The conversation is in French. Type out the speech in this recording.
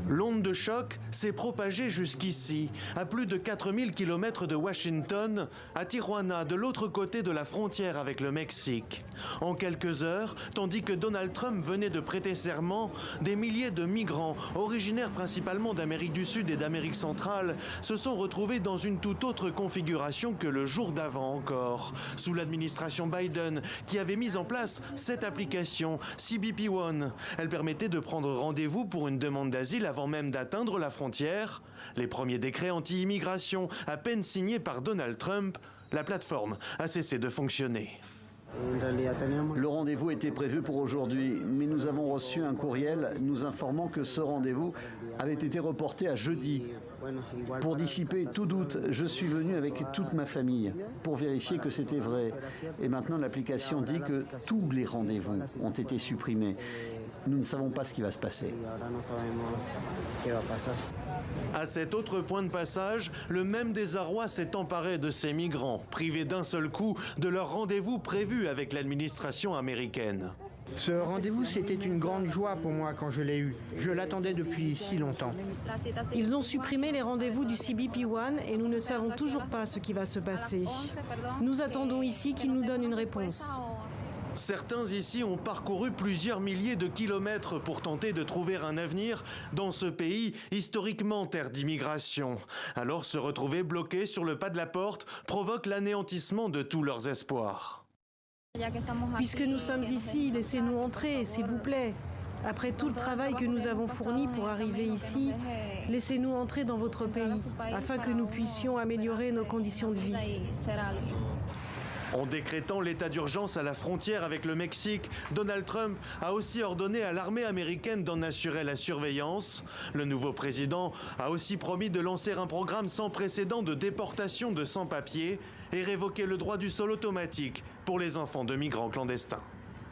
L'onde de choc s'est propagée jusqu'ici, à plus de 4000 km de Washington, à Tijuana, de l'autre côté de la frontière avec le Mexique. En quelques heures, tandis que Donald Trump venait de prêter serment, des milliers de migrants, originaires principalement d'Amérique du Sud et d'Amérique centrale, se sont retrouvés dans une toute autre configuration que le jour d'avant encore, sous l'administration Biden, qui avait mis en place cette application CBP One. Elle permettait de prendre rendez-vous pour une demande d'asile avant même d'atteindre la frontière. Les premiers décrets anti-immigration, à peine signés par Donald Trump, la plateforme a cessé de fonctionner. Le rendez-vous était prévu pour aujourd'hui, mais nous avons reçu un courriel nous informant que ce rendez-vous avait été reporté à jeudi. Pour dissiper tout doute, je suis venu avec toute ma famille pour vérifier que c'était vrai. Et maintenant, l'application dit que tous les rendez-vous ont été supprimés. Nous ne savons pas ce qui va se passer. À cet autre point de passage, le même désarroi s'est emparé de ces migrants, privés d'un seul coup de leur rendez-vous prévu avec l'administration américaine. Ce rendez-vous, c'était une grande joie pour moi quand je l'ai eu. Je l'attendais depuis si longtemps. Ils ont supprimé les rendez-vous du CBP One et nous ne savons toujours pas ce qui va se passer. Nous attendons ici qu'ils nous donnent une réponse. Certains ici ont parcouru plusieurs milliers de kilomètres pour tenter de trouver un avenir dans ce pays historiquement terre d'immigration. Alors se retrouver bloqués sur le pas de la porte provoque l'anéantissement de tous leurs espoirs. Puisque nous sommes ici, laissez-nous entrer, s'il vous plaît. Après tout le travail que nous avons fourni pour arriver ici, laissez-nous entrer dans votre pays, afin que nous puissions améliorer nos conditions de vie. En décrétant l'état d'urgence à la frontière avec le Mexique, Donald Trump a aussi ordonné à l'armée américaine d'en assurer la surveillance. Le nouveau président a aussi promis de lancer un programme sans précédent de déportation de sans-papiers et révoquer le droit du sol automatique pour les enfants de migrants clandestins.